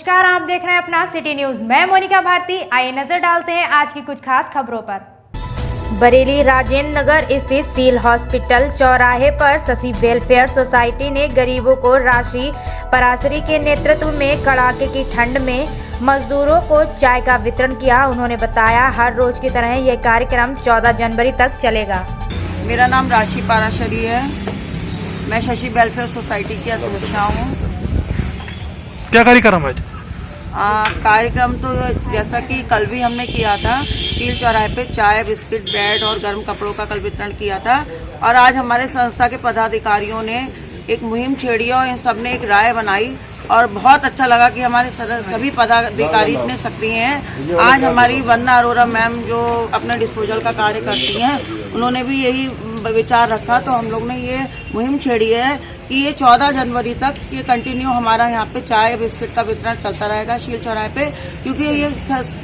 नमस्कार, आप देख रहे हैं अपना सिटी न्यूज। मैं मोनिका भारती। आइए नजर डालते हैं आज की कुछ खास खबरों पर। बरेली राजेंद्र नगर स्थित सील हॉस्पिटल चौराहे पर शशि वेलफेयर सोसाइटी ने गरीबों को राशि पराशरी के नेतृत्व में कड़ाके की ठंड में मजदूरों को चाय का वितरण किया। उन्होंने बताया हर रोज की तरह यह कार्यक्रम 14 जनवरी तक चलेगा। मेरा नाम राशि पाराशरी है। मैं शशि वेलफेयर सोसाइटी की अध्यक्ष हूँ। क्या कार्यक्रम है? कार्यक्रम तो जैसा कि कल भी हमने किया था, सील चौराहे पे चाय, बिस्किट, ब्रेड और गर्म कपड़ों का कल वितरण किया था। और आज हमारे संस्था के पदाधिकारियों ने एक मुहिम छेड़ी और इन सब ने एक राय बनाई और बहुत अच्छा लगा कि हमारे सभी पदाधिकारी इतने सक्रिय हैं। आज हमारी वंदना अरोरा मैम जो अपने डिस्पोजल का कार्य करती हैं, उन्होंने भी यही विचार रखा, तो हम लोग ने ये मुहिम छेड़ी है कि ये 14 जनवरी तक ये कंटिन्यू हमारा यहाँ पे चाय बिस्किट का वितरण चलता रहेगा सील चौराहे पे, क्योंकि ये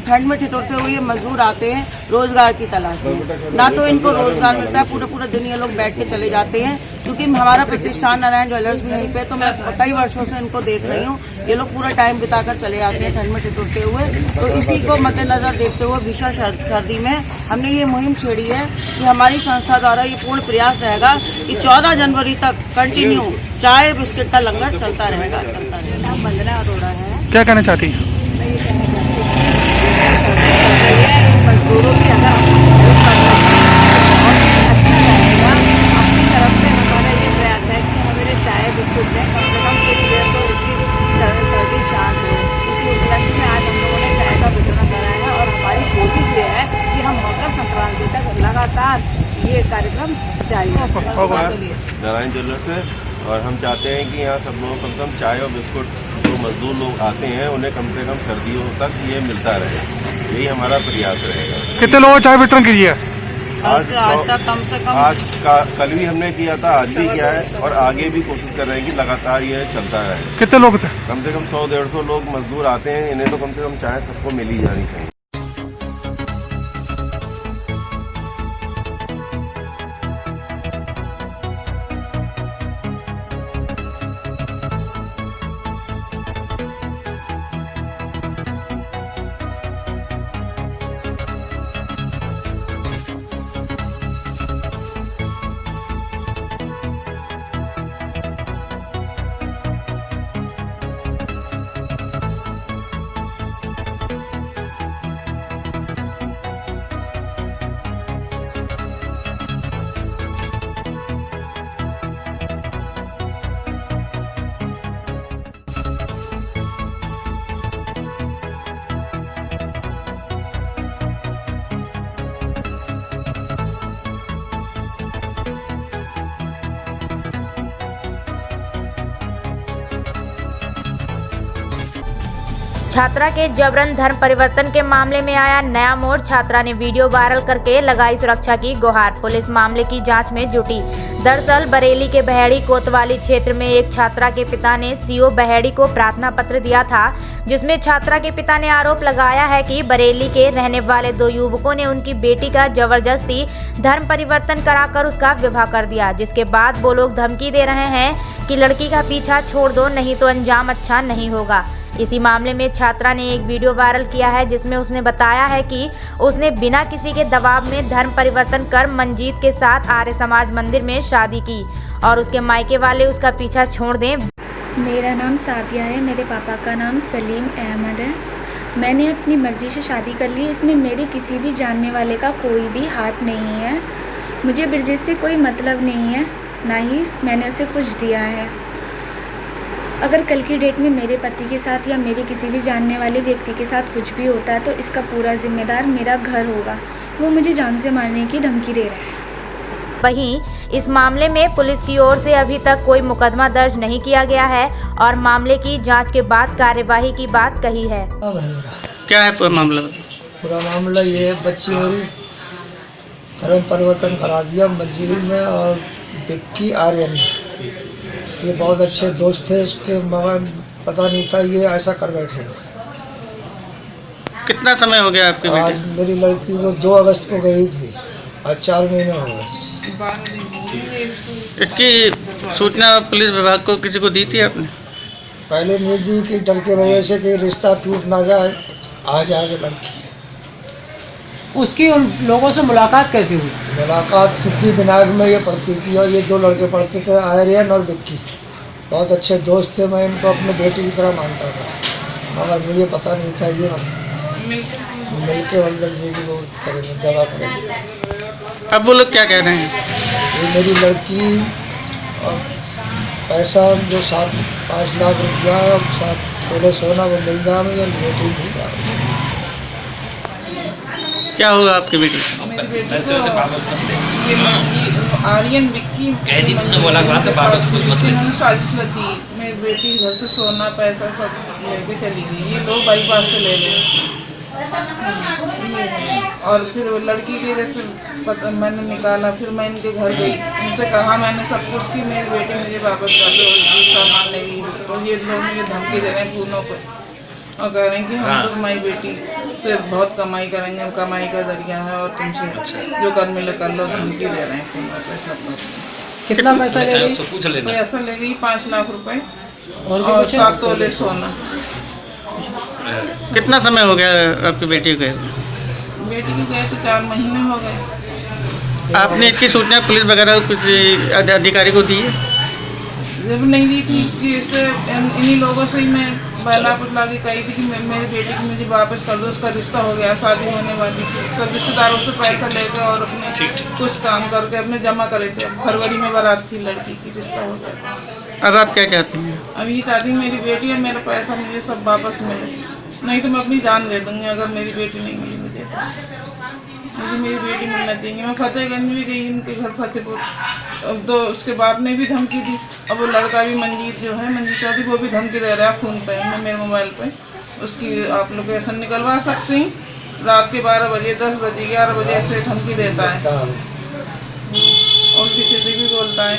ठंड में ठिठुरते हुए ये मजदूर आते हैं रोजगार की तलाश में। ना तो इनको रोजगार मिलता है, पूरे दिन ये लोग बैठ के चले जाते हैं। क्योंकि हमारा प्रतिष्ठान नारायण ज्वेलर्स भी यहीं पे, तो मैं कई वर्षों से इनको देख रही हूँ। ये लोग पूरा टाइम बिताकर चले जाते हैं ठंड में ठिठुरते हुए। तो इसी को मद्देनजर देखते हुए भीषण सर्दी में हमने ये मुहिम छेड़ी है कि हमारी संस्था द्वारा ये पूर्ण प्रयास रहेगा कि 14 जनवरी तक कंटिन्यू चाय बिस्किट का लंगर चलता रहेगा। वंदना अरोड़ा है। क्या कहना चाहती हैं? मजदूरों की अगर हेल्प करना अच्छा रहेगा। अपनी तरफ से हमारा ये प्रयास है कि हमें चाय बिस्कुट दें, कम से कम कुछ देर तो इनकी सर्दी शांत हो। इसी उपलक्ष्य में आज हम लोगों ने चाय का वितरण करा है और हमारी कोशिश ये है कि हम मकर संक्रांति तक लगातार ये कार्यक्रम जारी रखें। नारायण ज्वेलर्स से, और हम चाहते हैं कि यहाँ सब लोगों को कम से कम चाय और बिस्कुट जो मजदूर लोग आते हैं उन्हें कम से कम सर्दियों तक ये मिलता रहे। यही हमारा प्रयास रहेगा। कितने लोगों चाय वितरण कीजिए? आज तक कम से कम कल भी हमने किया था, आज भी किया है और आगे भी कोशिश कर रहे हैं कि लगातार ये चलता रहे। कितने लोग थे? कम से कम 100-150 लोग मजदूर आते हैं। इन्हें तो कम से कम चाय सबको मिल ही जानी चाहिए। छात्रा के जबरन धर्म परिवर्तन के मामले में आया नया मोड़। छात्रा ने वीडियो वायरल करके लगाई सुरक्षा की गुहार। पुलिस मामले की जांच में जुटी। दरअसल बरेली के बहेड़ी कोतवाली क्षेत्र में एक छात्रा के पिता ने सीओ बहेड़ी को प्रार्थना पत्र दिया था, जिसमें छात्रा के पिता ने आरोप लगाया है कि बरेली के रहने वाले 2 युवकों ने उनकी बेटी का जबरदस्ती धर्म परिवर्तन कराकर उसका विवाह कर दिया। जिसके बाद वो लोग धमकी दे रहे हैं कि लड़की का पीछा छोड़ दो, नहीं तो अंजाम अच्छा नहीं होगा। इसी मामले में छात्रा ने एक वीडियो वायरल किया है, जिसमें उसने बताया है कि उसने बिना किसी के दबाव में धर्म परिवर्तन कर मंजीत के साथ आर्य समाज मंदिर में शादी की और उसके मायके वाले उसका पीछा छोड़ दें। मेरा नाम सादिया है। मेरे पापा का नाम सलीम अहमद है। मैंने अपनी मर्जी से शादी कर ली। इसमें मेरे किसी भी जानने वाले का कोई भी हाथ नहीं है। मुझे ब्रजेश से कोई मतलब नहीं है, ना ही मैंने उसे कुछ दिया है। अगर कल की डेट में मेरे पति के साथ या मेरे किसी भी जानने वाले व्यक्ति के साथ कुछ भी होता है तो इसका पूरा जिम्मेदार मेरा घर होगा। वो मुझे जान से मारने की धमकी दे रहा है। वहीं इस मामले में पुलिस की ओर से अभी तक कोई मुकदमा दर्ज नहीं किया गया है और मामले की जांच के बाद कार्यवाही की बात कही है। क्या है पूरा मामला? पूरा मामला ये है, बच्ची मेरी धर्म परिवर्तन करा दिया मस्जिद में और विक्की आर्यन, ये बहुत अच्छे दोस्त थे इसके, मगर पता नहीं था ये ऐसा कर बैठे। कितना समय हो गया आपके? आज मेरी लड़की को 2 अगस्त को गई थी, आज 4 महीने हो गए। इसकी सूचना पुलिस विभाग को किसी को दी थी आपने? पहले नहीं दी कि डर के वजह से कि रिश्ता टूट ना जाए, आ जाएगी लड़की। उसकी उन लोगों से मुलाकात कैसे हुई? मुलाकात सिद्धि विनायक में ये पढ़ती थी और ये 2 लड़के पढ़ते थे, आर्यन और विक्की। बहुत अच्छे दोस्त थे, मैं इनको अपने बेटे की तरह मानता था, मगर मुझे पता नहीं था ये मिल के मतलब ये कि वो करेंगे, दवा करेंगे। अब वो लोग क्या कह रहे हैं? ये मेरी लड़की और पैसा जो 5 लाख रुपया है और 7 तोले सोना वो मिल जाए मुझे, बेटी मिल जाए। क्या होगा आपकी बेटी? आर्यन विक्की साजिश लगी। मेरी बेटी घर से सोना पैसा सब लेके चली गई, ये लोग बाईपास से ले गए और फिर वो लड़की की जैसे मैंने निकाला, फिर मैं इनके घर गई, इनसे कहा मैंने सब कुछ कि मेरी बेटी मुझे वापस कर दो, सामान नहीं। तो ये लोग मुझे धमकी दे रहे हैं फोनों पर और कह रहे हैं कि हम तो तुम्हारी बेटी से बहुत कमाई करेंगे, कमाई का जरिया है और तुमसे जो कर मिले कर लो, धमकी दे रहे हैं फोनों पर सब लोग। कितना पैसा ले गई? पैसा ले गई 5 लाख रुपए और 7 तोले सोना। कितना समय हो गया आपकी बेटी को? बेटी की गए तो 4 महीने हो गए। आपने इसकी सूचना पुलिस वगैरह कुछ अधिकारी को दी है? जब नहीं दी थी कि इससे इन्हीं लोगों से ही मैं बहला पुतला के कही थी कि मेरी बेटी को मुझे वापस कर दो, उसका रिश्ता हो गया, शादी होने वाली थी। तो रिश्तेदारों से पैसा लेकर और अपने कुछ काम करके अपने जमा करे थे। फरवरी में बारात थी लड़की की, रिश्ता हो गया। अब आप क्या चाहती हैं? अब ये चाहती मेरी बेटी और मेरा पैसा मुझे सब वापस मिले, नहीं तो मैं अपनी जान दे दूँगी अगर मेरी बेटी नहीं मिली मुझे तो। मुझे मेरी बेटी मिलना चाहिए। मैं फतेहगंज भी गई उनके घर फतेहपुर, अब तो उसके बाप ने भी धमकी दी। अब वो लड़का भी मंजीत जो है, मंजीत चौधरी, वो भी धमकी दे रहा है फ़ोन पे मेरे मोबाइल पे, उसकी आप लोकेशन निकलवा सकते हैं। रात के 12 बजे, 10 बजे, 11 बजे ऐसे धमकी देता है और किसी से भी बोलता है।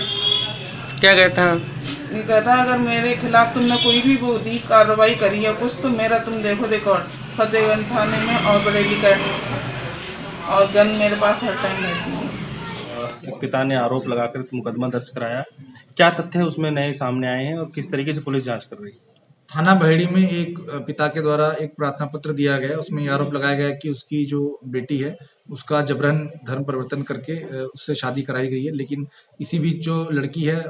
क्या कहता है? ये कहता है अगर मेरे खिलाफ तुमने कोई भी वो दी कार्रवाई करी है कुछ तो मेरा तुम देखो रिकॉर्ड फतेहगंज थाने में और बरेली कैंट में, और गन मेरे पास हर टाइम रहती है। पिता ने आरोप लगाकर मुकदमा दर्ज कराया, क्या तथ्य उसमें नए सामने आए हैं और किस तरीके से पुलिस जांच कर रही है? थाना बहेड़ी में एक पिता के द्वारा एक प्रार्थना पत्र दिया गया, उसमें ये आरोप लगाया गया कि उसकी जो बेटी है उसका जबरन धर्म परिवर्तन करके उससे शादी कराई गई है। लेकिन इसी बीच जो लड़की है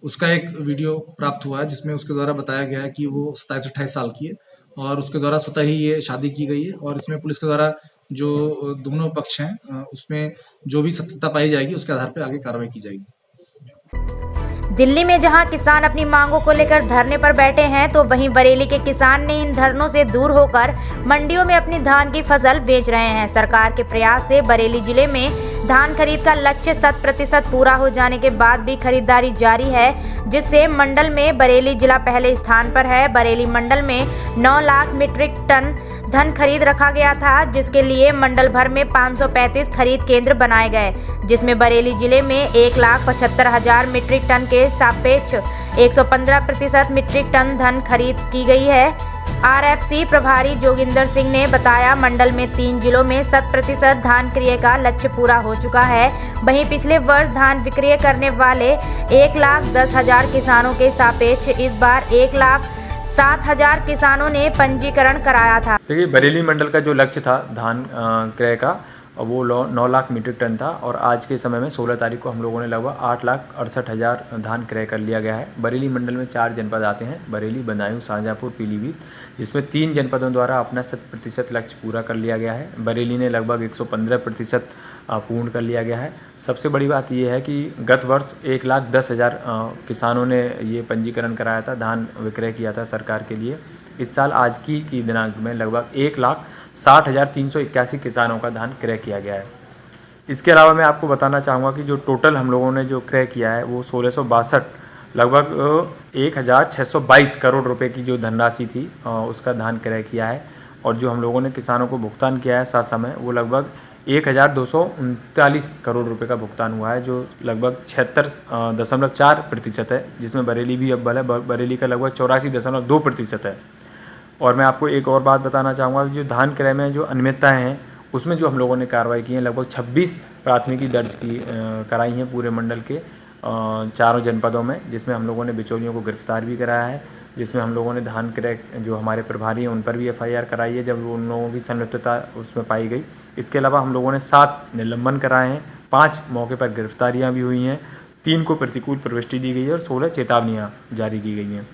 उसका एक वीडियो प्राप्त हुआ है जिसमें उसके द्वारा बताया गया है कि वो 27-28 साल की है और उसके द्वारा स्वतः ही ये शादी की गई है। और इसमें पुलिस के द्वारा जो दोनों पक्ष हैं उसमें जो भी सत्यता पाई जाएगी उसके आधार पर आगे कार्रवाई की जाएगी। दिल्ली में जहां किसान अपनी मांगों को लेकर धरने पर बैठे हैं तो वहीं बरेली के किसान ने इन धरनों से दूर होकर मंडियों में अपनी धान की फसल बेच रहे हैं। सरकार के प्रयास से बरेली जिले में धान खरीद का लक्ष्य 100% पूरा हो जाने के बाद भी खरीदारी जारी है, जिससे मंडल में बरेली जिला पहले स्थान पर है। बरेली मंडल में 9 लाख मीट्रिक टन धन खरीद रखा गया था, जिसके लिए मंडल भर में 535 खरीद केंद्र बनाए गए, जिसमें बरेली जिले में 1,75,000 मीट्रिक टन के सापेक्ष 115% मीट्रिक टन धन खरीद की गई है। आरएफसी प्रभारी जोगिंदर सिंह ने बताया, मंडल में 3 जिलों में 100% धान क्रय का लक्ष्य पूरा हो चुका है। वहीं पिछले वर्ष धान विक्रय करने वाले 1,10,000 किसानों के सापेक्ष इस बार 1,07,000 किसानों ने पंजीकरण कराया था। देखिए, बरेली मंडल का जो लक्ष्य था धान क्रय का वो 9 लाख मीट्रिक टन था और आज के समय में 16 तारीख को हम लोगों ने लगभग 8,68,000 धान क्रय कर लिया गया है। बरेली मंडल में 4 जनपद आते हैं, बरेली, बदायूं, शाहजहाँपुर, पीलीभीत, जिसमें 3 जनपदों द्वारा अपना 100% लक्ष्य पूरा कर लिया गया है। बरेली ने लगभग 115% पूर्ण कर लिया गया है। सबसे बड़ी बात यह है कि गत वर्ष 1,10,000 किसानों ने ये पंजीकरण कराया था, धान विक्रय किया था सरकार के लिए। इस साल आज की दिनांक में लगभग 1,60,381 किसानों का धान क्रय किया गया है। इसके अलावा मैं आपको बताना चाहूँगा कि जो टोटल हम लोगों ने जो क्रय किया है वो 1662 लगभग 1,622 करोड़ रुपए की जो धनराशि थी उसका धान क्रय किया है। और जो हम लोगों ने किसानों को भुगतान किया है साथ समय वो लगभग 1,239 करोड़ रुपए का भुगतान हुआ है, जो लगभग 76.4% है, जिसमें बरेली भी अव्वल है। बरेली का लगभग 84.2% है। और मैं आपको एक और बात बताना चाहूँगा कि जो धान क्रय में जो अनियमितताएँ हैं उसमें जो हम लोगों ने कार्रवाई की है, लगभग 26 प्राथमिकी दर्ज कराई हैं पूरे मंडल के 4 जनपदों में, जिसमें हम लोगों ने बिचौलियों को गिरफ्तार भी कराया है। जिसमें हम लोगों ने धान क्रय जो हमारे प्रभारी हैं उन पर भी FIR कराई है जब उन लोगों की संलिप्तता उसमें पाई गई। इसके अलावा हम लोगों ने 7 निलंबन कराए हैं, 5 मौके पर गिरफ्तारियां भी हुई हैं, 3 को प्रतिकूल प्रविष्टि दी गई है और 16 चेतावनियां जारी की गई हैं।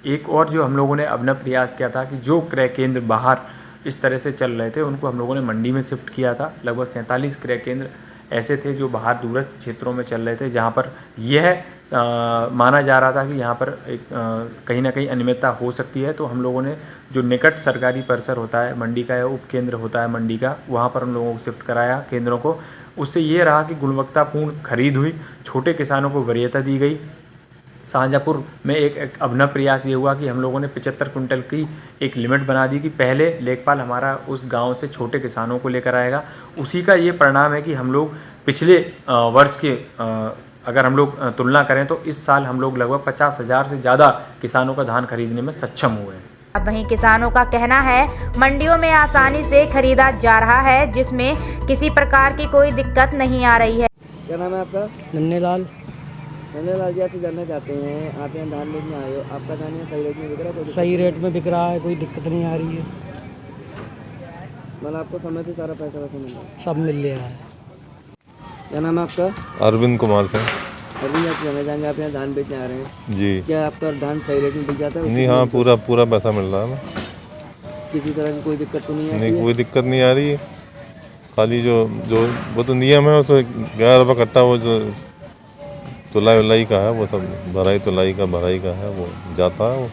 एक और जो हम लोगों ने अभिनव प्रयास किया था कि जो क्रय केंद्र बाहर इस तरह से चल रहे थे उनको हम लोगों ने मंडी में शिफ्ट किया था। लगभग 47 क्रय केंद्र ऐसे थे जो बाहर दूरस्थ क्षेत्रों में चल रहे थे, जहां पर यह माना जा रहा था कि यहाँ पर एक कहीं ना कहीं अनियमितता हो सकती है। तो हम लोगों ने जो निकट सरकारी परिसर होता है मंडी का या उप केंद्र होता है मंडी का, वहाँ पर हम लोगों को शिफ्ट कराया केंद्रों को। उससे ये रहा कि गुणवत्तापूर्ण खरीद हुई, छोटे किसानों को वरीयता दी गई। शाहजहाँपुर में एक अभिनव प्रयास ये हुआ कि हम लोगों ने 75 कुंटल की एक लिमिट बना दी कि पहले लेखपाल हमारा उस गांव से छोटे किसानों को लेकर आएगा। उसी का ये परिणाम है कि हम लोग पिछले वर्ष के अगर हम लोग तुलना करें तो इस साल हम लोग लगभग 50,000 से ज़्यादा किसानों का धान खरीदने में सक्षम हुए हैं। अब वहीं किसानों का कहना है मंडियों में आसानी से खरीदा जा रहा है, जिसमें किसी प्रकार की कोई दिक्कत नहीं आ रही है। क्या नाम है आपका? नन्हे लाल। नन्हे लाल जी, आप जानना चाहते हैं, आप यहाँ धान लेने आए हो, आपका धान यहाँ सही रेट में बिक रहा है? सही रेट में बिक रहा है, कोई दिक्कत नहीं आ रही है। मतलब आपको समय से सारा पैसा वैसा मिल रहा है? सब मिल रहा है। क्या नाम है आपका? अरविंद कुमार सिंह। अरविंद, आप जानना चाहेंगे, आप यहाँ धान बेचने आ रहे हैं जी, क्या आपका धान सही रेट में बिक जाता है? नहीं, हाँ, पूरा पैसा मिल रहा है। किसी तरह की कोई दिक्कत तो नहीं आ रही? नहीं, कोई दिक्कत नहीं आ रही है। खाली जो वो तो नियम है उसमें 11 रुपये कट्टा वो जो तुलाई का है वो सब भराई का है वो जाता है वो,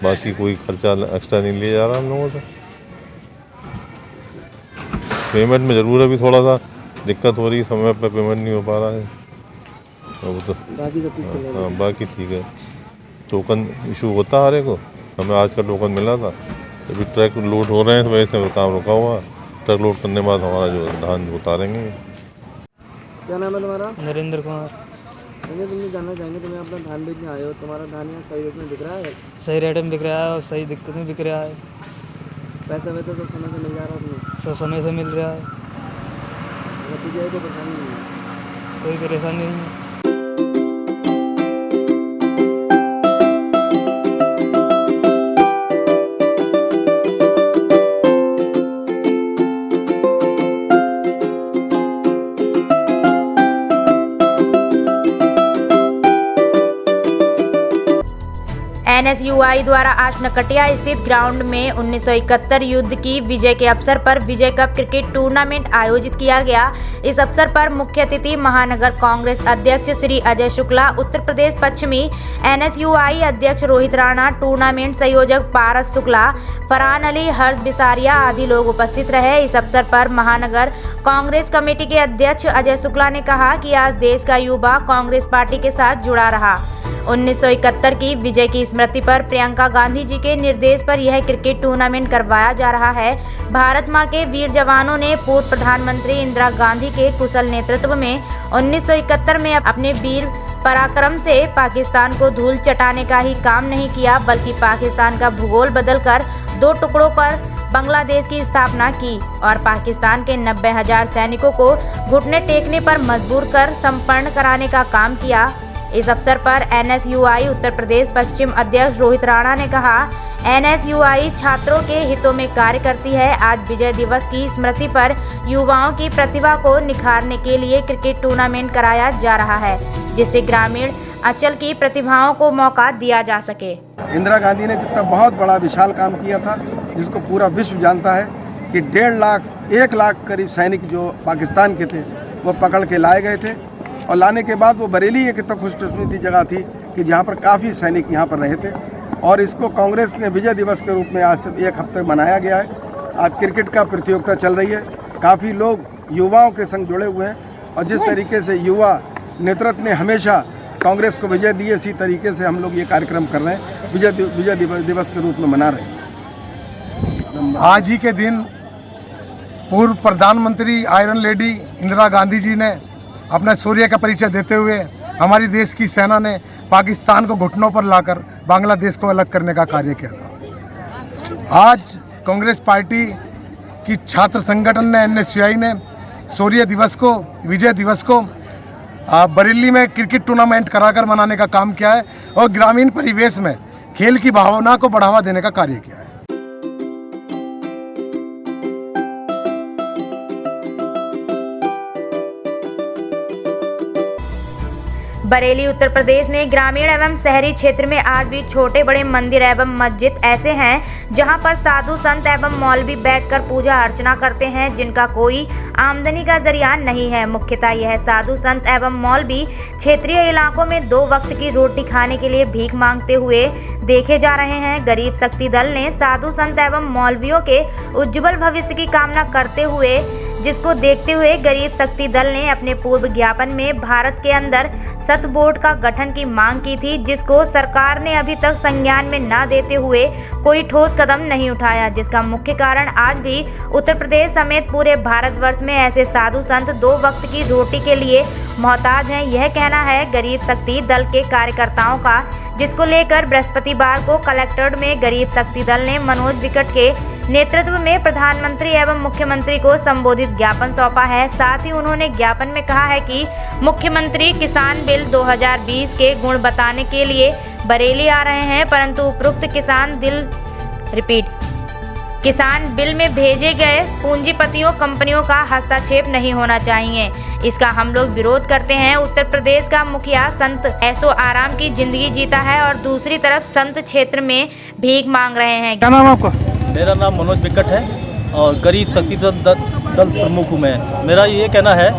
बाकी कोई खर्चा एक्स्ट्रा नहीं लिया जा रहा हम लोगों से। पेमेंट में ज़रूर अभी थोड़ा सा दिक्कत हो रही है, समय पर पेमेंट नहीं हो पा रहा है, वो तो बाकी सब ठीक चल रहा है। हाँ, बाकी ठीक है। टोकन इशू होता है हर एक को, हमें आज का टोकन मिला था, अभी ट्रक लोड हो रहे हैं तो वजह से काम रुका हुआ है। ट्रक लोड करने के बाद हमारा जो धान उतारेंगे। क्या नाम है तुम्हारा? नरेंद्र कुमार। मुझे तुमने जानना चाहेंगे, तुम्हें अपना धान बेचने आए हो, तुम्हारा धान यहाँ सही रेट में बिक रहा है? सही रेट में बिक रहा है और सही दिक्कत में बिक रहा है। पैसा वैसा सब समय से मिल जा रहा है तुम्हें? सब समय से मिल रहा है, नतीजा कोई परेशानी नहीं है? कोई परेशानी नहीं है। NSUI द्वारा आज नकटिया स्थित ग्राउंड में 1971 युद्ध की विजय के अवसर पर विजय कप क्रिकेट टूर्नामेंट आयोजित किया गया। इस अवसर पर मुख्य अतिथि महानगर कांग्रेस अध्यक्ष श्री अजय शुक्ला, उत्तर प्रदेश पश्चिमी NSUI अध्यक्ष रोहित राणा, टूर्नामेंट संयोजक पारस शुक्ला, फरहान अली, हर्ष बिसारिया आदि लोग उपस्थित रहे। इस अवसर पर महानगर कांग्रेस कमेटी के अध्यक्ष अजय शुक्ला ने कहा कि आज देश का युवा कांग्रेस पार्टी के साथ जुड़ा रहा। 1971 की विजय की स्मृति पर प्रियंका गांधी जी के निर्देश पर यह क्रिकेट टूर्नामेंट करवाया जा रहा है। भारत मां के वीर जवानों ने पूर्व प्रधानमंत्री इंदिरा गांधी के कुशल नेतृत्व में 1971 में अपने वीर पराक्रम से पाकिस्तान को धूल चटाने का ही काम नहीं किया, बल्कि पाकिस्तान का भूगोल बदलकर 2 टुकड़ों कर बांग्लादेश की स्थापना की और पाकिस्तान के 90,000 सैनिकों को घुटने टेकने पर मजबूर कर संपन्न कराने का काम किया। इस अवसर पर NSUI उत्तर प्रदेश पश्चिम अध्यक्ष रोहित राणा ने कहा, NSUI छात्रों के हितों में कार्य करती है। आज विजय दिवस की स्मृति पर युवाओं की प्रतिभा को निखारने के लिए क्रिकेट टूर्नामेंट कराया जा रहा है, जिससे ग्रामीण अंचल की प्रतिभाओं को मौका दिया जा सके। इंदिरा गांधी ने जितना बहुत बड़ा विशाल काम किया था, जिसको पूरा विश्व जानता है कि 1.5 लाख 1 लाख करीब सैनिक जो पाकिस्तान के थे वो पकड़ के लाए गए थे, और लाने के बाद वो बरेली एक इतना खुशकिस्मती जगह थी कि जहाँ पर काफ़ी सैनिक यहाँ पर रहे थे, और इसको कांग्रेस ने विजय दिवस के रूप में आज से 1 हफ्ते मनाया गया है। आज क्रिकेट का प्रतियोगिता चल रही है, काफ़ी लोग युवाओं के संग जुड़े हुए हैं, और जिस तरीके से युवा नेतृत्व ने हमेशा कांग्रेस को विजय दी, इसी तरीके से हम लोग ये कार्यक्रम कर रहे हैं, विजय दिवस के रूप में मना रहे हैं। आज ही के दिन पूर्व प्रधानमंत्री आयरन लेडी इंदिरा गांधी जी ने अपने शौर्य का परिचय देते हुए हमारी देश की सेना ने पाकिस्तान को घुटनों पर लाकर बांग्लादेश को अलग करने का कार्य किया था। आज कांग्रेस पार्टी की छात्र संगठन ने NSUI ने शौर्य दिवस को, विजय दिवस को बरेली में क्रिकेट टूर्नामेंट कराकर मनाने का काम किया है, और ग्रामीण परिवेश में खेल की भावना को बढ़ावा देने का कार्य किया है। बरेली उत्तर प्रदेश में ग्रामीण एवं शहरी क्षेत्र में आज भी छोटे बड़े मंदिर एवं मस्जिद ऐसे हैं जहां पर साधु संत एवं मौलवी बैठकर पूजा अर्चना करते हैं, जिनका कोई आमदनी का जरिया नहीं है। मुख्यतः यह साधु संत एवं मौलवी क्षेत्रीय इलाकों में 2 वक्त की रोटी खाने के लिए भीख मांगते हुए देखे जा रहे हैं। गरीब शक्ति दल ने साधु संत एवं मौलवियों के उज्जवल भविष्य की कामना करते हुए, जिसको देखते हुए गरीब शक्ति दल ने अपने पूर्व ज्ञापन में भारत के अंदर सत बोर्ड का गठन की मांग की थी, जिसको सरकार ने अभी तक संज्ञान में न देते हुए कोई ठोस कदम नहीं उठाया, जिसका मुख्य कारण आज भी उत्तर प्रदेश समेत पूरे भारतवर्ष में ऐसे साधु संत 2 वक्त की रोटी के लिए मोहताज हैं। यह कहना है गरीब शक्ति दल के कार्यकर्ताओं का, जिसको लेकर बृहस्पतिवार को कलेक्ट्रेट में गरीब शक्ति दल ने मनोज विकट के नेतृत्व में प्रधानमंत्री एवं मुख्यमंत्री को संबोधित ज्ञापन सौंपा है। साथ ही उन्होंने ज्ञापन में कहा है कि मुख्यमंत्री किसान बिल 2020 के गुण बताने के लिए बरेली आ रहे हैं, परंतु उपरोक्त किसान बिल में भेजे गए पूंजीपतियों कंपनियों का हस्तक्षेप नहीं होना चाहिए। इसका हम लोग विरोध करते हैं। उत्तर प्रदेश का मुखिया संत ऐसो आराम की जिंदगी जीता है और दूसरी तरफ संत क्षेत्र में भीख मांग रहे हैं। क्या नाम है आपका? मेरा नाम मनोज विकट है और गरीब शक्ति दल प्रमुख हूँ मैं। मेरा ये कहना है,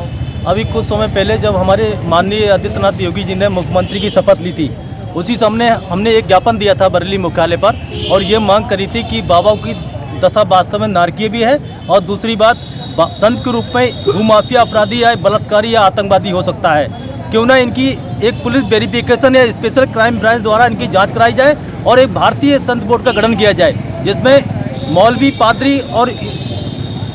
अभी कुछ समय पहले जब हमारे माननीय आदित्यनाथ योगी जी ने मुख्यमंत्री की शपथ ली थी, उसी समय हमने एक ज्ञापन दिया था बरेली मुख्यालय पर और ये मांग करी थी कि बाबा की दशा वास्तव में नारकीय भी है और दूसरी बात संत के रूप में भूमाफिया अपराधी या बलात्कारी या आतंकवादी हो सकता है। क्यों ना इनकी एक पुलिस वेरिफिकेशन या स्पेशल क्राइम ब्रांच द्वारा इनकी जांच कराई जाए और एक भारतीय संत बोर्ड का गठन किया जाए, जिसमें मौलवी, पादरी और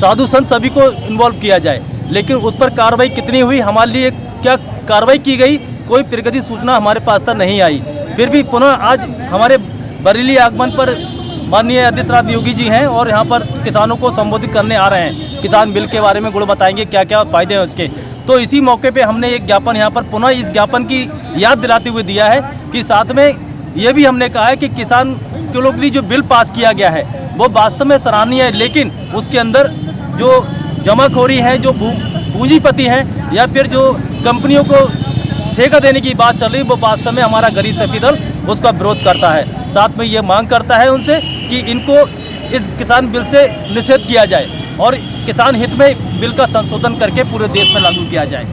साधु संत सभी को इन्वॉल्व किया जाए। लेकिन उस पर कार्रवाई कितनी हुई, हमारे लिए क्या कार्रवाई की गई, कोई प्रगति सूचना हमारे पास तक नहीं आई। फिर भी पुनः आज हमारे बरेली आगमन पर माननीय आदित्यनाथ योगी जी हैं और यहाँ पर किसानों को संबोधित करने आ रहे हैं। किसान बिल के बारे में गुण बताएंगे, क्या क्या फायदे हैं उसके। तो इसी मौके पे हमने एक ज्ञापन यहाँ पर पुनः इस ज्ञापन की याद दिलाते हुए दिया है कि साथ में ये भी हमने कहा है कि किसान के लोग जो बिल पास किया गया है वो वास्तव में सराहनीय है, लेकिन उसके अंदर जो जमाखोरी है, जो पूंजीपति हैं या फिर जो कंपनियों को ठेका देने की बात चल रही, वो वास्तव में हमारा गरीब शक्ति दल उसका विरोध करता है। साथ में ये मांग करता है उनसे कि इनको इस किसान बिल से निषेध किया जाए और किसान हित में बिल का संशोधन करके पूरे देश में लागू किया जाए।